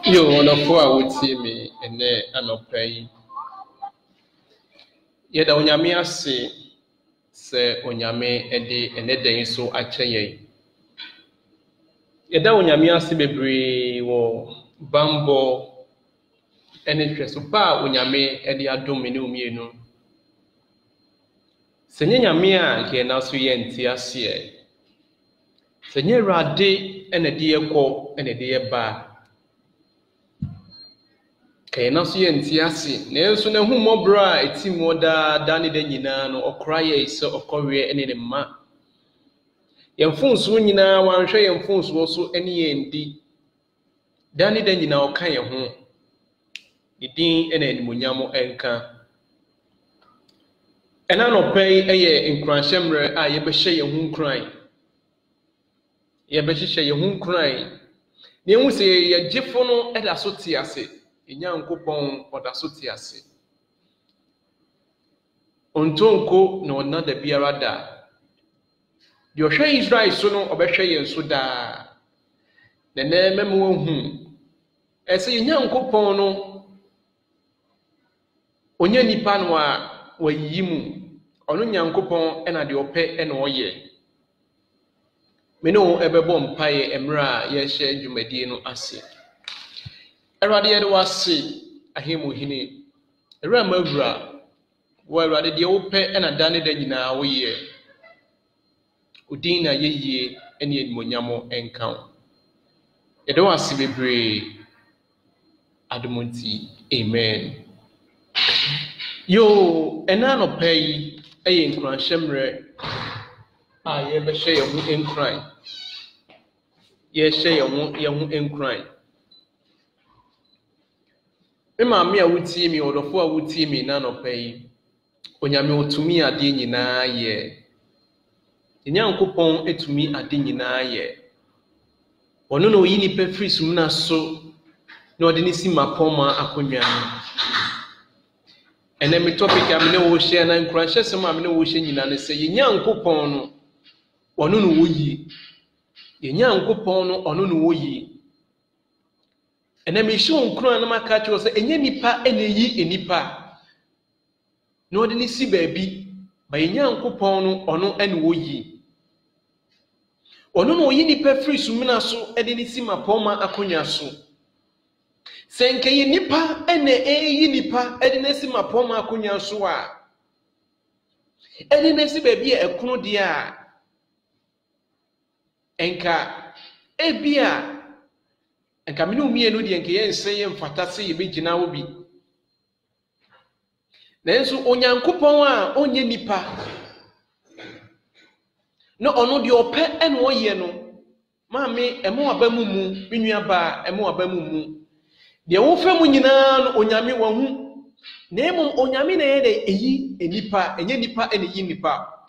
You know, for I would see me and there and not pray. Yet, Onyamia say Onyame and a day so I chaye. Yet, Onyamia see me brave or bambo and interest of bar Onyame and the adominium, you know. Senya Mia can now see and Tiasia. Senya Rade and a dear co and a dear bar. Kayana so yentiase na enso na hu mobra eti moda dani da nyina no okraye ise okowe ene ne ma yemfunso nyina wanhwe yemfunso so ene yendi dani da nyina okaye ho didin ene animonyam enka ena no pay eye nkranhyemre a yebehye ye hu nkran yebehye ye hu nkran ne hu se ye gifo no eda so tiase Nyankopon odasutiase ontonko na ona da biara da de ohwe Israel so no obehwe yen so da na mememo hu ese Nyankopon no onye nipa no a wayimu ono Nyankopon ena de ope ena oye me no ebebo mpaye emra ye hye dwumadie no ase Erade yede wase ahemu hini era mawura wo erade de wo pe ena dane da nyina wo ye udin na yeye ene edmonyamo enkan yede wase bebre adumonti amen yo ena no pay eye nkranhyemre a ye be hye ye hu enkran ye hye ye hu enkran Ema me a wuti mi odofo a wuti mi na no pay onyame otumi ade nyina ye Nyankopon etumi ade nyina ye ono no yi ni pe free sumna so na ode ni simapoma akonwa ene me topic am ne wo share na nkranhye sem am ne wo share nyina ne se Nyankopon no ono no wo yi Nyankopon no ono no wo yi ena me shi onkran na maka cho se enye nipa eneyi enipa na ode ni si baabi ba Nyankopon no ono ene wo yi ono no yi nipa free sumina so ede ni si mapoma akonya so senke yi nipa ene eyi nipa ede na si mapoma akonya so a ede na si baabi ekono dia enka ebia enka minu mienu de enke yensen ye mfatase ye begina wo bi nanso Onyankopon a onye nipa no ono de ope ene oye no maame emo abamumu minua ba emo abamumu de wo fa mu nyina no onyame wahu na emum onyame na ye de eyi enipa enye nipa ene yi nipa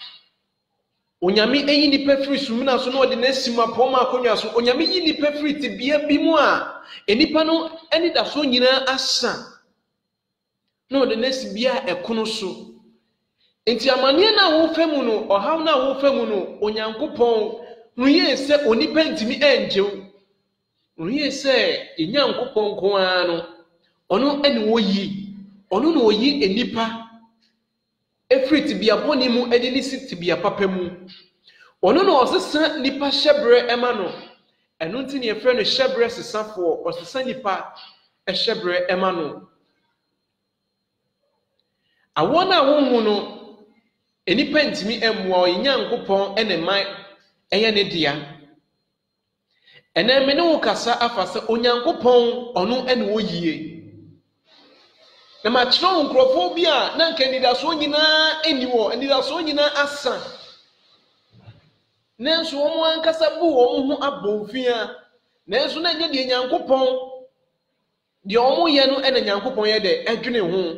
onyame eyi nipa firi sumina so no de na sima poma akonya so onyame yi nipa firi tibia bi mu a enipa no eni da so nyina asa no de na sibia ekono so enti amane na wo famu no ohaw na wo famu no onyankopon nuye se onipa ntimi enjew nuye se enyankopon ko ano ono eni wo yi ono no oyi enipa efiri tibia boni mu edi ni tibia papa mu ono no osesa nipa hyebre ema no eno nti ne efre no hyebre sesafo osesa nipa hyebre ema no awona womu no enipa ntimi emwa Nyankopon ene man eye ne dia ene me ne wo kasa afasa Onyankopon ono ene wo yie na ma chiro nkrofo bi a na nka nidaso nyina eniwo nidaso nyina asa nanso wo ankasa bu wo ho abonfia nanso na nye de Nyankopon de omo ye no ene Nyankopon ye de adwene ho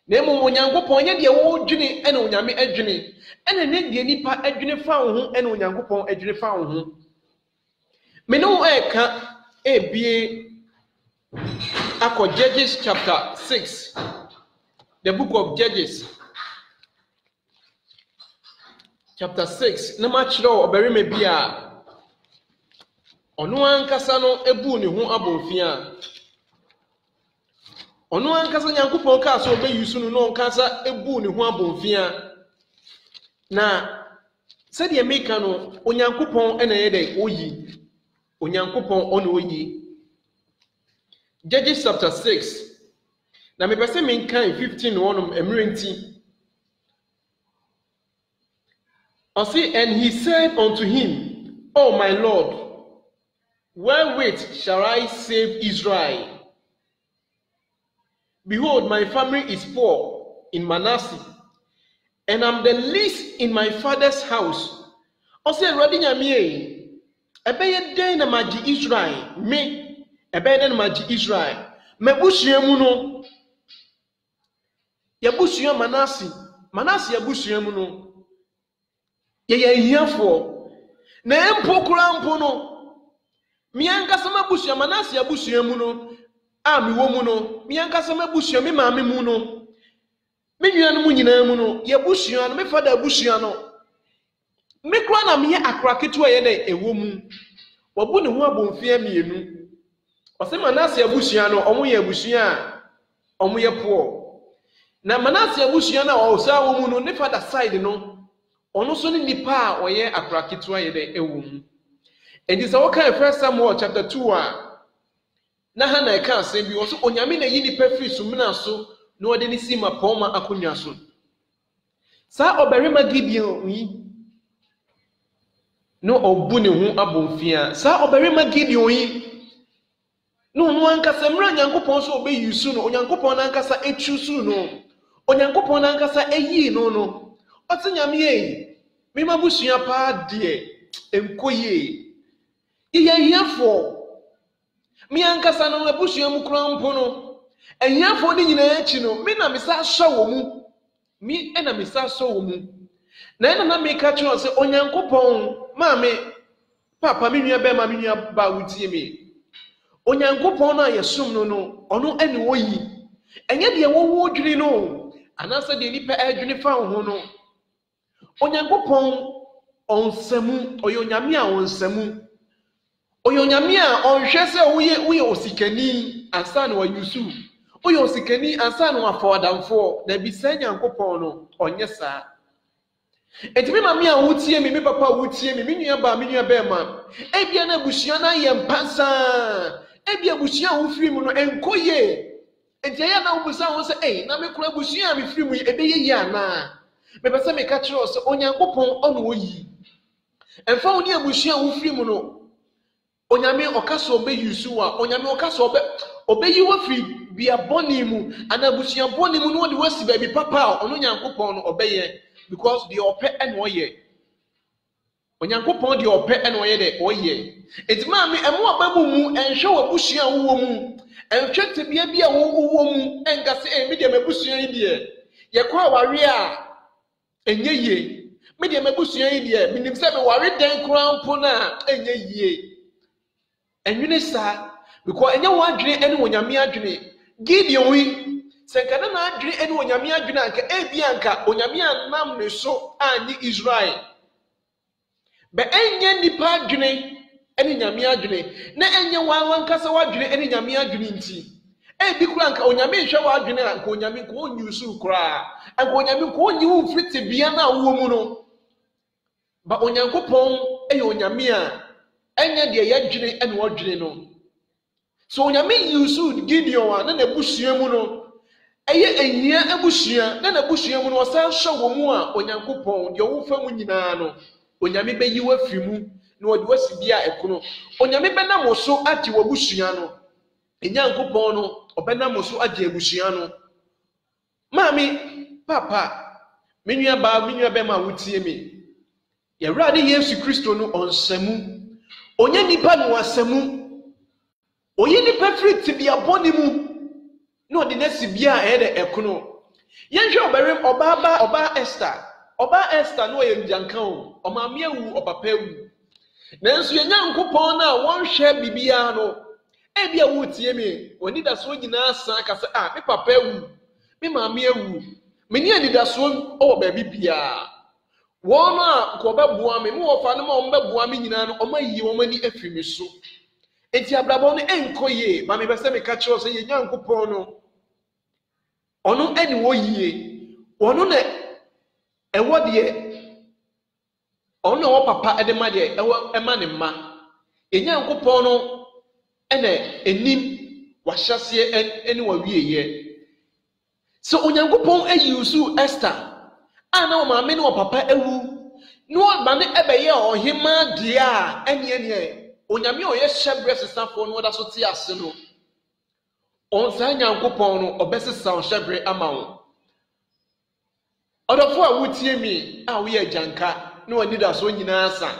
na emu Onyankopon nye de wo dwene ene onyame adwene ene ne de nipa adwene fa wo ho ene Onyankopon adwene fa wo ho me no eka ebie Ako Judges chapter 6, the book of Judges chapter 6. Na machiro oberime bia ono ankasa no ebu ne ho abonfia ono ankasa Nyankopon ka so obe yusu no ankasa ebu ne ho abonfia na se de meka no Onyankopon ena ye de oyi Onyankopon ono oyi Judges chapter 6. Na me pese me kan 15 wonum emrenti. And he said unto him, O my Lord, wherewith shall I save Israel? Behold, my family is poor in Manasseh, and I'm the least in my father's house. Radi nyame ebeye den na maji Israel me ebeden maji Israel mebusuamu no yabusuam Manase yabusuamu no ye hiafo na empo kura mpo no miankasa mabusuam Manase yabusuamu no a miwo mu no miankasa mabusuam me maame mu no me nuanu mu nyina mu no yabusuam no me fada abusuam no me kura na me akraketu ye na ewo mu wabu ne ho abonfia mienu Ose Manase abusuan no omo ye abusuan omo ye poor na Manase abusuan na osa wo mu no ne father side no ono so ni nipa a oye akraketu aye de ewo mu enti se wo kan 1 Samuel chapter 2 a na ha na ka asem bi oso onyame na yi nipa firi sumina so na ode ni sima poma akonya so sa oberima Gideon yi no obu ne ho abonfia sa oberima Gideon yi no ankasa mra Nyankopon so obe yusu no Onyankopon ankasa echusu no Onyankopon ankasa eyi no otinyame yi me mabusua pa de enkoye ye hiafo me ankasa no abusua mu krampo no ehiafo de nyina achi no me na mesa hwa wo mu me na mesa so wo mu na me ka chiro se Onyankopon maame papa me nua be ma me nua ba wutie me Onyankopon na yesum no ono ene woyi enye de wo dwiri no anasa de nipa adwini fa ho no Onyankopon onsamu oyonyame a onsamu oyonyame a onhwe se woye osikani ansa na wayusu oye osikani ansa na wafodamfo na bisa Nyankopon no onye saa Etimi mami a wutie me papa wutie me nua ba me nua be ma ebia na busua na ye mpansa ebia busua wo firi mu no enkoye enti ya na wo busa wo se na me kura busua me firi mu ebeye yi ana me pese me ka kire so Onyankopon ono oyi emfa wo ni busua wo firi mu no onyame okaso obe yusu a onyame okaso obeyi wo firi bia boni mu ana busua boni mu no de wasi ba bi papa ono Nyankopon no obeye because the ope and oye Onyankopon the ope and oye de oye enti maami emo ababu mu enhwe wabusua wo mu enhwe tebia bia wo mu engase me de mabusua yi de ye kwa aware a enye ye me de mabusua yi de minim se me ware den krampo na enye yie enwene sa because enye wo adwene ene onyame adwene Gideon wi se kana na adwene ene onyame adwene anka ebi anka onyame anam ne so anyi Israel be enye nipa adwene ene nyame adwene na enye wan kasa wadwene ene nyame adwene nti ebi kura anka onyame hwe wadwene anka onyame ko onyusu kura anka onyame ko onyi wo friti bia na wo mu no ba onyankopon eye onyame a enye de yadwene ene wadwene no so onyame yusu Gideon na busua mu no eye ehia abusua na busua mu no osan hwe wo mu a onyankopon de wo fa mu nyina no onyame beyi wafiri mu na odi wasi bia ekono onyame benam so ati wo busua no enyankopon no obenam so agi abusua no mami papa menua ba menua be ma wotie me Yewrade Yesu Kristo no onsamu onye nipa no wasamu oyi nipa friti bia boni mu na odi nasi bia de ekono yenhwe obarem oba Esther no ye njanka o omame awu opapa awu nanso yenyankopon na wonhwe bibia no ebia wotie me oni da so nyina san ka se me papa awu me mame awu meni anida so o ba bibia wona ko bebua me mo ofa no mo bebua me nyina no omayi wo mani afimi so enti abrabon no enkoye ma me bese me ka kiro se yenyankopon no ono eni wo yie ono na ewo de ono wo papa ede ma de ewo ema ne ma yenyankopon no ene enim wahyase eni wa wieye so onyankopon ayusu Esther ana o maame ne o papa ewu no ba ne ebeye ohima de a ene onyame o ye hyebre sesafo no da so te ase no onsa nyankopon no obesesa o hyebre ama wo odofo a wotie mi a wo ye janka na wani da so nyina asa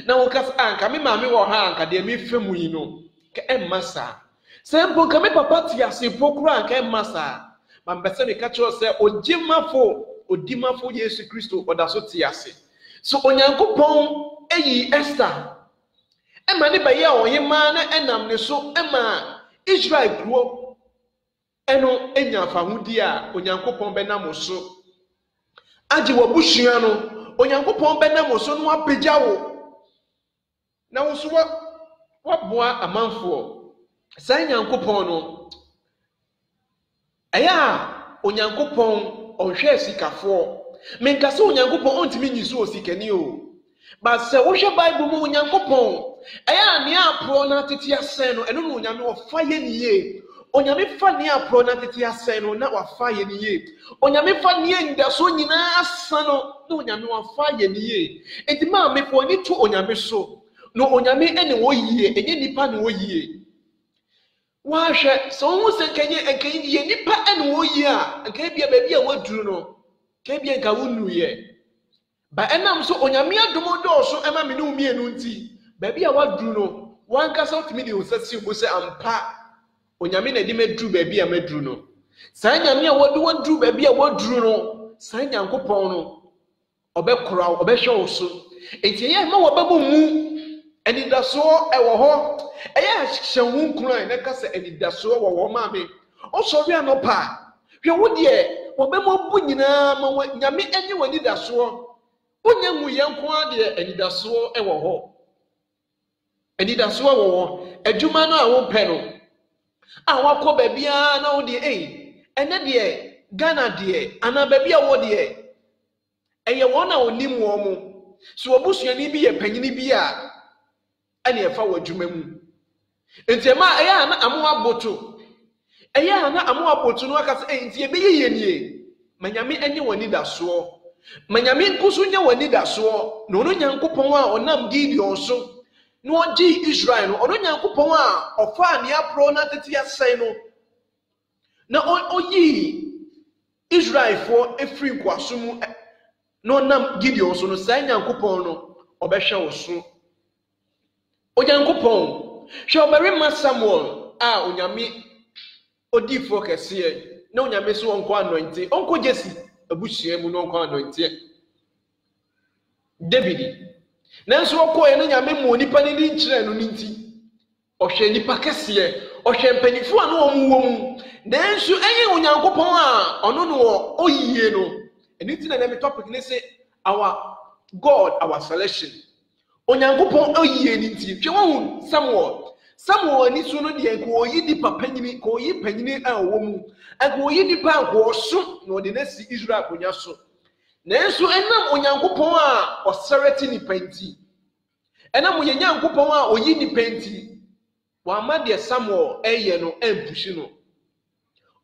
na wo kasa anka me maame wo ha anka de me femu yi no ke emmasa sempo ka me papa te ase pokura anka emmasa man bese me ka cho se odimafo Yesu Kristo odaso te ase so onyankopon eyi Esther ema ne baye ohima na enam ne so ema Israel kro eno enya afahudi a onyankopon benam so agi wabusua no onyankopon benam so no apagya wo na wo so waboa amanfo sai nyankopon no aya onyankopon onhwe sikafo menkase onyankopon ontimi nyiso osikani o ba se wo hwe Bible mu onyankopon aya ne apro na tete ase no eno no onyame wo fa ye niye onyame fa ne apro na tete ase no na wa fa ye niye onyame fa ne ndaso nyina asa no na onyame wa fa ye niye enti ma me fo ni to onyame so no onyame ene wo yie enye nipa ne wo yie wahwe so hu se enkenye ye nipa ene wo yie a enkenye bia ba bia waduru no ke bia nka wonu ye ba enam so onyame adomo do so ema me ne umienu nti ba bia waduru no wankasa otimi de osasi obo se ampa onyame na di meduru ba bia meduru no sa nyame a waduru ba bia waduru no sa nyankopon no obekora obehwe wo so enti ye ma wababu mu enidaso ewo ho eya hyehu nkran na kasa enidaso wo wo ma me osori anopa hwe wo de wobemo bu nyina ma nyame enye wanidaso onya mu yenko ade enidaso ewo ho enidaso wo ho adwuma no a wo pɛ no a wakɔ ba bia na wo de ene de Ghana de ana ba bia wo de eye wona onim wo mu so obusuani bi ye panyini bi a ane efa wadwuma mu entiema eya na amu aboto no aka se enti ebeye nie manyame enye wani daso manyame nkusu nya wani daso no no nyankopon a onam Gideon so no ogi Israel no ono nyankopon a ofa ne apro na tete asai no na oyi Israel for efri nkwaso mu no nam Gideon so no sai nyankopon no obehwe wo so onyankopon hwe obarima Samuel a onyame odifo kese na onyame so onko anointing onko Jesse abusua mu no onko anointing David nanso okoye no nyame mu onipa ne ni nkyerɛ no nti ɔhwɛ nipa kɛseɛ ɔhwɛ mpanyifo a no ɔmo wɔ mu nanso ɛyɛ onyankopɔn a ɔno no ɔyie no ɛni ti na me topic ne say our God our selection onyankopɔn ɔyie ni nti hwɛ wɔn Samuel ani so no deɛ ko oyi nipa panyini ko oyi panyini a ɔwɔ mu ko oyi nipa a ko ɔso na ɔde na si Israel konya so nanso ɛnam onyankopɔn a ɔsɛrɛte nipa nti ɛnam onyankopɔn a oyi nipa nti wama deɛ Samuel ɛyɛ no ɛmpushi no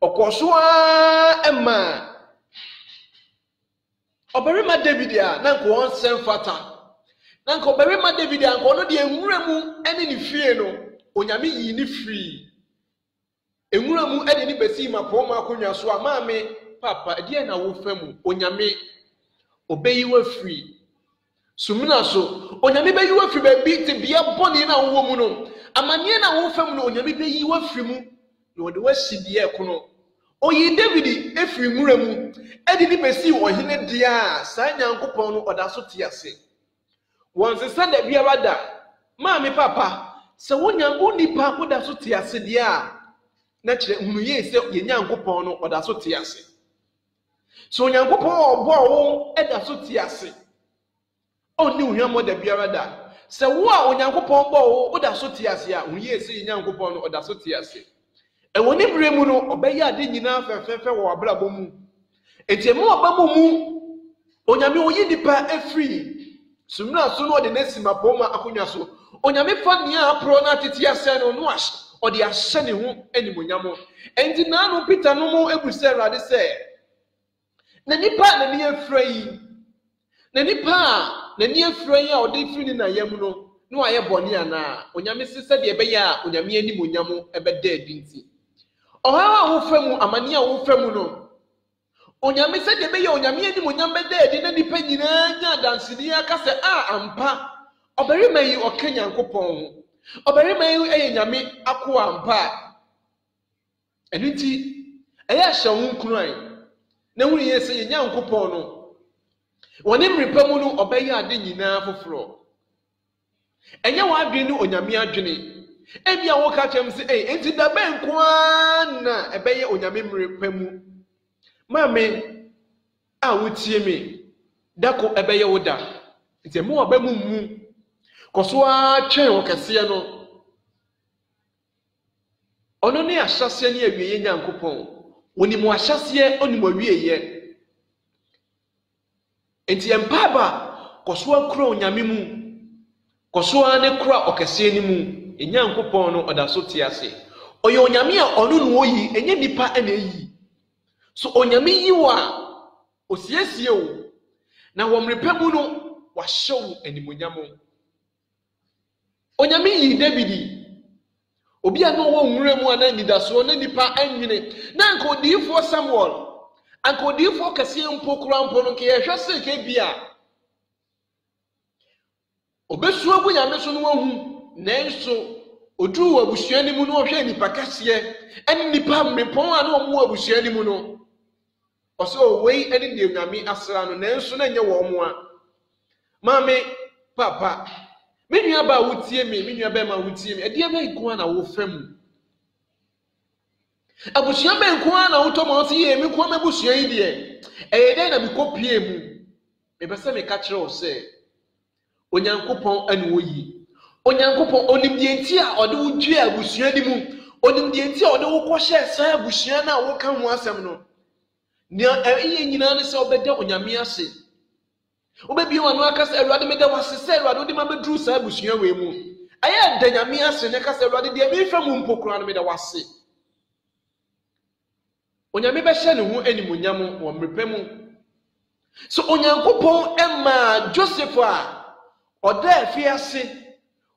ɔkɔso a ɛma ɔbarima David a na nko ɔnsɛm fata na nko ɔbarima David a nko ɔno deɛ nwura mu ɛne ne fie no onyame yi ni free enwura mu ɛde ni besi ma pɔ ma akonnwa so a maame papa deɛ na wo fa mu onyame obeyi wa free sumina so onyame beyi wa free ba bi te bia bɔne na wo mu no amane na wo fa mu no onyame beyi wa free mu na ɔde wa si deɛ kono oyi David efiri nwura mu ɛde ni besi ɔhene deɛ a saa nyankopɔn no ɔda so te ase wɔn sesa da biara da maame papa sɛ wonyango nipa koda so te ase deɛ a na kyerɛ hunu yie sɛ yenyankopɔn no ɔda so te ase so onyankopɔn ɔbɔ wo ɛda so te ase ɔnni ohwamɔ da biara da sɛ wo a onyankopɔn bɔ wo ɔda so te ase a hunu yie sɛ yenyankopɔn no ɔda so te ase ɛwɔ ne bere mu no ɔbɛyɛ ade nyinaa fɛfɛɛfɛ wɔ abrabɔ mu enti ɛmo ɔba mu onyame oyi nipa afiri sumina so no ɔde na sima pɔma akonnwa so onyame fa nea apro na tete ase no no ɔde ahyɛ ne ho animonyam enti na no Peter no mo ebusa Awurade sɛ na nipa na ne afra yi na nipa na ne afra yi a ɔde firi ne na yam no no ayɛ bɔne ana onyame sɛ de ɛbɛyɛ a onyame animonyam ɛbɛda adi nti ɔha a wo fa mu amane a wo fa mu no onyame sɛ de ɛbɛyɛ onyame animonyam bɛda adi na nipa nyinaa nya danseni aka sɛ a ampa ɔbarima yi ɔka nyankopɔn ho ɔbarima yi ɛyɛ nyame ako ampa ɛno nti ɛyɛ hyɛ wo nkuran na hu yɛ sɛ nyankopɔn no wɔne mmerepa mu no ɔbɛyɛ ade nyinaa foforɔ ɛnyɛ w'adwene ne onyame adwene ebi a wɔka kyerɛm sɛ enti da bɛn nko ara na ɛbɛyɛ onyame mmerepa mu maame a wotie me dako ɛbɛyɛ wo da nti ɛmo ɔba mu kɔso a twɛn wɔ kɛseɛ no ɔno ne ahyɛseɛ ne awieyɛ nyankopɔn onim ahyɛseɛ onim awieyɛ enti ɛmpaaba kɔso a kura onyame mu kɔso a ne kura ɔkɛseɛ ne mu nyankopɔn no ɔda so te ase ɔyɛ onyame a ɔno no oyi ɛnyɛ nipa ɛna eyi so onyame yi wo a osiesie wo na wɔ mmerepa mu no wahyɛ wo animonyam onyame yi David obi a no wɔ nwura mu ana nidaso na nipa anwene na anka odiifo Samuel anka odiifo kɛseɛ mpo kura mpo no nke yɛhwɛ sɛ ke bia obesu agu nyame so no wahu nanso odu abusua ni mu no hwɛ nipa kɛseɛ ɛne nipa mmepɔn a no ɔmo abusua ni mu no ɔsɛ owei ɛne de nyame asra no nanso na nyɛ wɔ mo a maame papa me nua ba wotie me nua ba ma wotie me ɛdeɛ bɛ nko na wo fam abusua bɛ nko na wo tɔ ma ɔse yɛ me ko ma abusua yi deɛ ɛyɛ dɛ na me kopie mu me bɛ sɛ me ka kyerɛ wo sɛ onyankopɔn ane wo yi onyankopɔn onim deɛ nti a ɔde wo due abusua ni mu onim deɛ nti a ɔde wo kɔhyɛ saa abusua na wo ka ho asɛm no nea ɛyɛ nyinaa ne sɛ ɔbɛda onyame ase Obebi wanu aka sɛ Awurade meda wase sɛ Awurade odi ma beduru saa abusua we mu ayɛ da nyame ase ne ka sɛ Awurade de me fa mu mpokura no meda wase onyame bɛhyɛ ne ho animonyam wɔ mmerepa mu so onyankopɔn ɛma Joseph a ɔda afi ase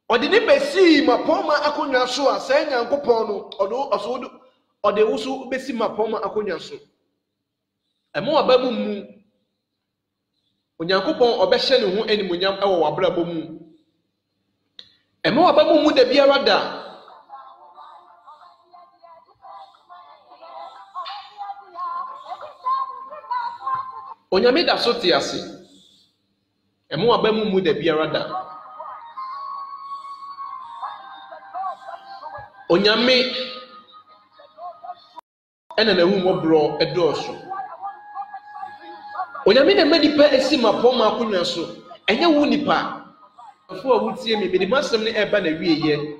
ɔde ne besi mapɔma akonnwa so a saa nyankopɔn no ɔde wo so besi mapɔma akonnwa so ɛmo aba mu onyankopɔn ɔbɛhyɛ ne ho animonyam ɛwɔ w'abrabɔ mu ɛma waba mu da biara da onyame da so te ase emu abamu mu da biara da onyame ena na hu mobro edoso onyame na manipa esi mapom akonwa so enye wu nipa afo a wutie me de masem ne eba na wieye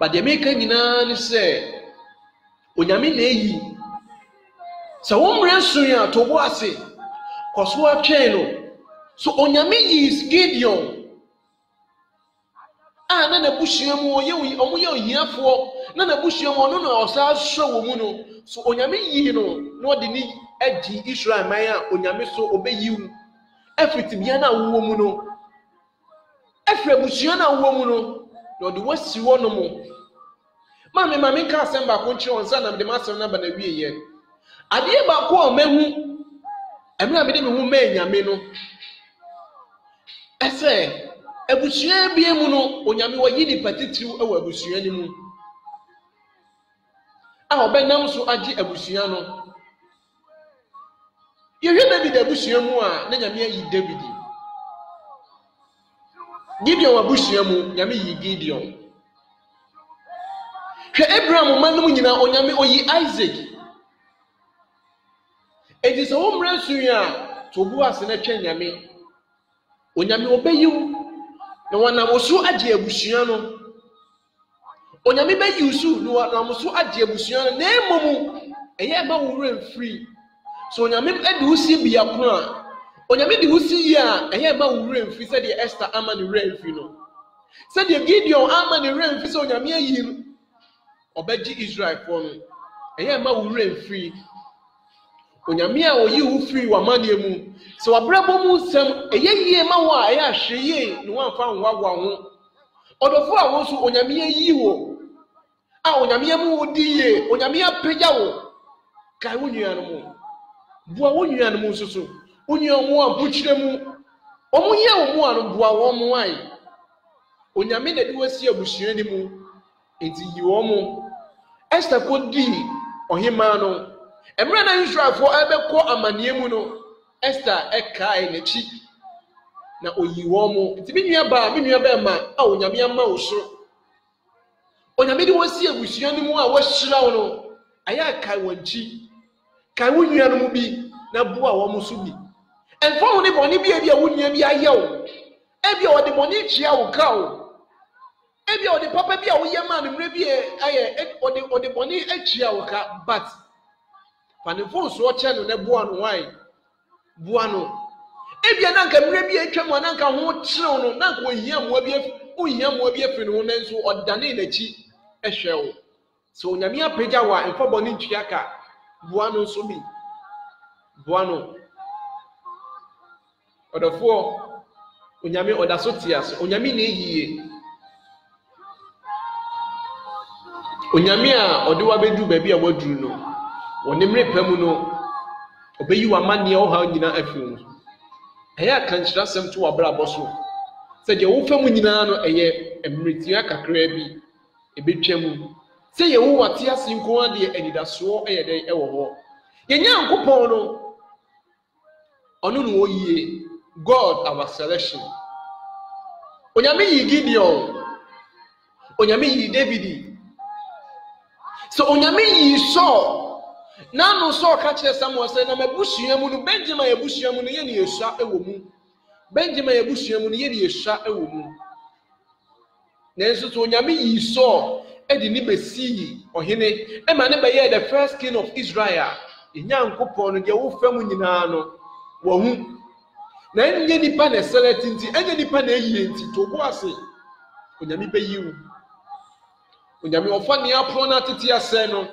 ba de meka nyina ne se onyame na eyi so wo mre so ya to bo ase koso atwen no so onyame yi Gideon na na bushia mu omu ye ohiafo na bushia mu no na osa so wo mu no so onyame yi no na odi ni agi Israel man a onyame so obeyiwu efritim ya na wo mu no efre bushia na wo mu no na odi wasi wo no mu mame ka asemba ko nchi onza na de masem na ba na wieye ade ba ko o mehu emra me de me hu ma nyame no ese abusua bia mu no onyame wayi ni patitiw ewa abusua ni mu a obenam so agi abusua no yehwe David abusua mu a na nyame ayi David Gideon abusua mu nyame yi Gideon hwe Abraham manum nyina onyame oyi Isaac edise wo mra suya to bu ase na twa nyame onyame obeyiw na wana wosu agi abusua no onyame beyiusu no wana wosu agi abusua no na emomu eye ma wure mfiri so onyame edi usi bia kono onyame di usi ya eye ma wure mfiri se de Esther ama ne wure mfiri no se de Gideon ama ne wure mfiri se onyame ayi obeji Israel for no eye ma wure mfiri onyame a oyi wu free wa mane mu so wabrabo mu nsem eyeyie ma wo a eya hweye no wanfa nwawa ho odofo a wo so onyame yi wo a onyame mu odiye onyame apagya wo kai wo nuanu mu bua wo nuanu mu soso onua mu ampukyire mu omunye wo mu anu bua wo mu ai onyame na di wasi abusua ni mu enti yi wo mu Esther ko di ohima no emre na Israel for ebekọ amanie mu no Esther ekai na chi na oyiwo mu nti binua ba ma a onyame ama wo so onyame di wasi abusua ni mu a wahira wo no aya kai wanchi kai wonua no mu bi na bua wo mu so bi enfo wo ni boni bi a wonua bi aye wo ebi o de boni chia wo ka wo ebi o de papa bi a wo ye ma no mre bi aye o de boni achia wo ka but fanifo so channel na bua no wai bua no ebia na nka mre bi atwa mu na nka ho kyerɛw no na nka ohia mo bi afi no na nso odane na chi ehwɛ wo so onyame apagya wa enfo bɔne ntwia ka bua no so bi bua no odofo onyame odaso tias onyame na eyiye onyame a ode wa bedu ba bi a waduru no wonimre pamu no obeyi wa mane o ha nyina afiu eya kanchira sem to wabra boso se je wo famu nyina no eye emretia kakra bi ebetwamu se ye wo wate ase nko ade anidaso eye den ewo ho ye nyankopon no ono no oyiye God our selection onyame yi Gideon onyame yi David so onyame yi Saul na no so ka kire Samuel say na mabusua mu no Benjamin abusua mu no ye ne yesua ewo mu Benjamin abusua mu no ye ne yesua ewo mu na nso so onyame yi Saul edi ni besi ohene e ma ne be ye the first king of Israel enyankopon no de wo fam nyina no wo hu na enye nipa na select enye nipa na eyi nti to bo ase onyame be yiwu onyame ofa ne apro na tete ase no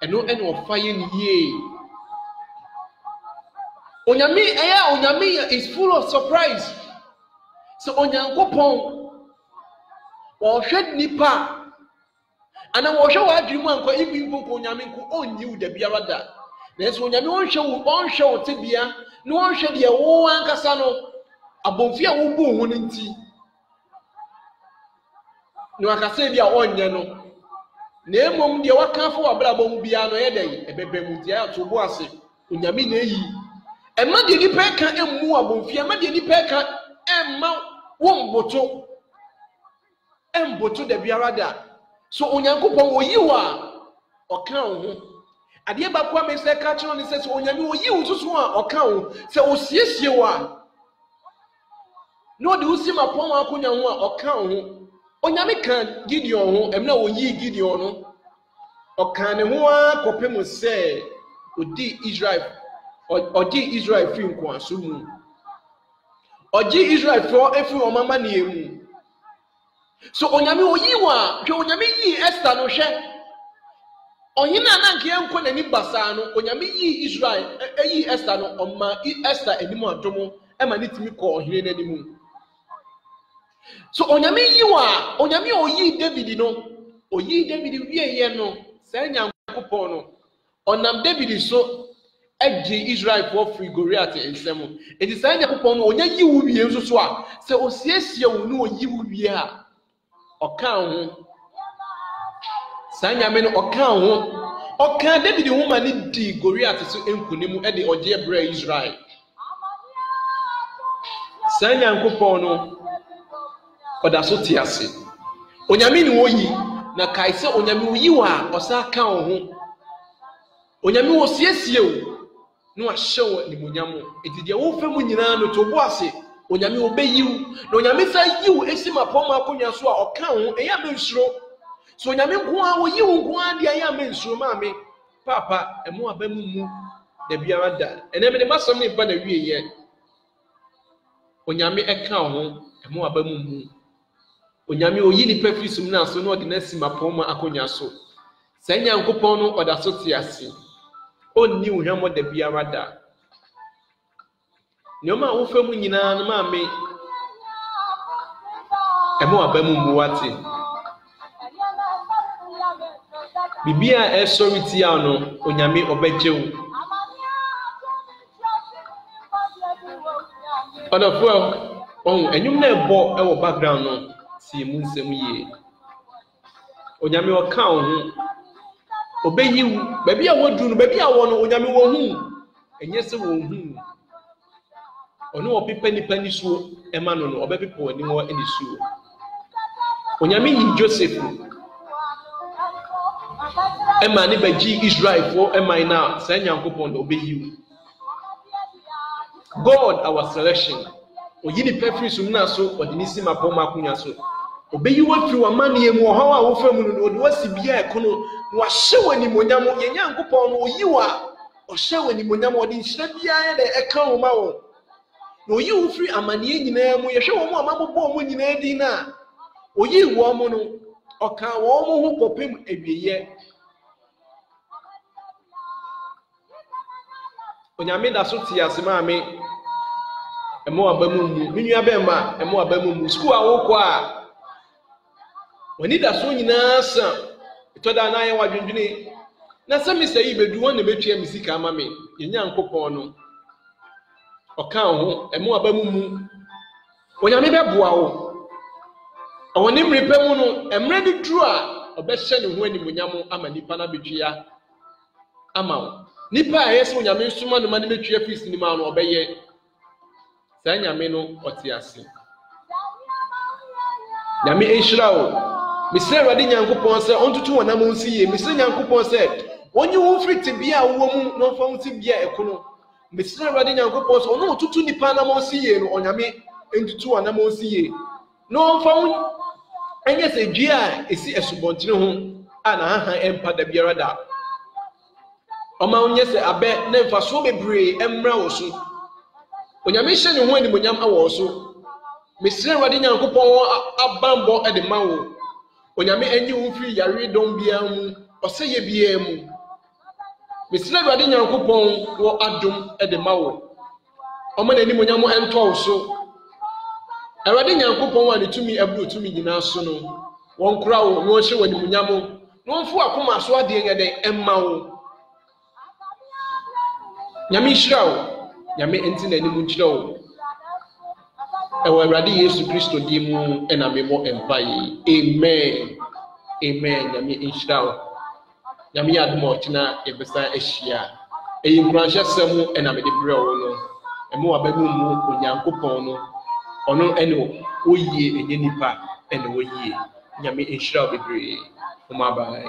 eno ofa ye ni ye onyame is full of surprise so onyankopon wo hwed nipa ana wo hwe wa adwemu anko ibi nko onyame nko onyiw da biara da na so onyame onhwe wo tebia na onhwe de wo ankasa no abonfia wo bu hu nti no akase bia onye no na emom de wakafo wabrabo mu bia no ye den ebebemu dia to bo ase onyame na eyi Emma de nipa ka emu abonfie, emma de nipa ka emma womboto. Emboto da biara da. So Onyankopon oyiwa oka ho. Ade ba kwa me se ka kiro ni se Onyame oyiwo susu a oka ho. Se osiesie wa. No de usima pon akonya ho a oka ho. Onyame kan Gideon ho, emna oyi Gideon no. Oka ne ho a kopem se odi Israel. Odi Israel fi nko aso mu. Odi Israel fo efi o mama ne emu. So Onyame oyiwa, hwe Onyame yi Esther no hwe. Onyina na nke enko nani basa no, Onyame yi Israel, yi Esther no, oma Esther enimu adomo, e ma nitimi ko ohire nanimu. So Onyame yiwa, Onyame oyi David no, oyi David wieye no, sa Nyankopon no. Onam David so eji Israel for free Goliath ensem. Enti sa Nyankopon no onya yiwu wie nso so a, se osiesie wo no oyiwu wie a. Oka ho Sanyame no oka ho oka David ho ma ni di Goliath so enkunim e de oje bra Israel Sanyankopon no oda so tiase Onyame ni woyi na kai se Onyame woyi wa osa ka ho Onyame wo siesie o no ahyew ni munyam etide wo fa mu nyina no to bo ase Onyame obeyiw na Onyame sa yiw esima pom akonya so a oka ho eya mensuro so Onyame nko a wo yiw nko a de eya mensuro maame papa emo abamu mu da biara da eneme de masom ne ba na wieye Onyame eka ho emo abamu mu Onyame oyi ni perfisum na so no de na sima pom akonya so sa Nyankopon no oda so tiase onni uhwamo da biara da Nyoma wo fa mu nyina na maame emo abamu mu wate bibia esoriti ya no Onyame obejew Odafo enyum na ebo ewo background no si mu nsem yie Onyame oka ho obeyiwu baabi a wodru no baabi a wo no Onyame wo hu enye se wo hu ono opepa nipa ni suo ema no no obepepa ani wo ani suo Onyame yi Joseph ema ni baji Israel for ema ina sa Nyankopon do obeyiwu God our selection oyini perfisum na so odinisi mapom akunya so obeyiwu fi wa mane mu ohaw a wo famu no odi wasi bia ekono wa hyewani monyam ye Nyankopon no oyiwa o hyewani monyam odi nhyira bia ye de eka wo ma wo no oyiwu fi amane nyina mu ye hwe wo mu amabobbo mu nyina di na oyiwu wo mu no oka wo mu ho kopem awieye Onyame da so ti asema ame emo abamu mu minua bema emo abamu mu school awoko a woni da so nyina sa itoda na ye wadwendwene na sami sayi bedu won na betwa misika ama me ye Nyankopon no oka ho emo abamu mu Onyame beboa wo awoni mrepe mu no emre di dru a obehye ne ho animunyam ama nipa na betwa ama wo nipa a yeso Onyame nsuma no ma ne betwa fisi ni ma no obeye sa Nyame no otiase Nyame enhyira wo Mr. Radi Nyankopon se ontutu wona mo nsiye Mr. Nyankopon se onyi wo friti bia wo mu no fa nti bia ekono Mr. Radi Nyankopon se ono otutu nipa na mo nsiye no Onyame entutu wona mo nsiye no fa enye se dua esi esubontire ho ana ha empa da biara da Oma onye se abe na mfaso bebre emra wo so Onyame hye ne ho animunyam awo so Mr. Radi Nyankopon abambo ede mawo Onyame enyi wo firi yare don bia mu oseye bia mu Mr. Radi Nyankopon wo adom ede mawo Oma na ni monyam ento so Radi Nyankopon wa ne tumi abru tumi nyina so no won kura wo no hye wani monyam no mfu akoma so ade yede emma wo Nyame hyira Nyame enti na ni mu kyira wo Ewa Radi Yesu Kristo di mu ena mebo empaye amen amen Nyame hyira Nyame admo kina ebesa ehia ɛyɛ nkuranhyɛsɛm ɛna mede brɛ wo no ɛmo wabamu mu onyankopɔn no ɔno ɛne wɔyie ɛnyɛ nipa ɛne wɔyie nyame nhyira wo bebree ɔmo abae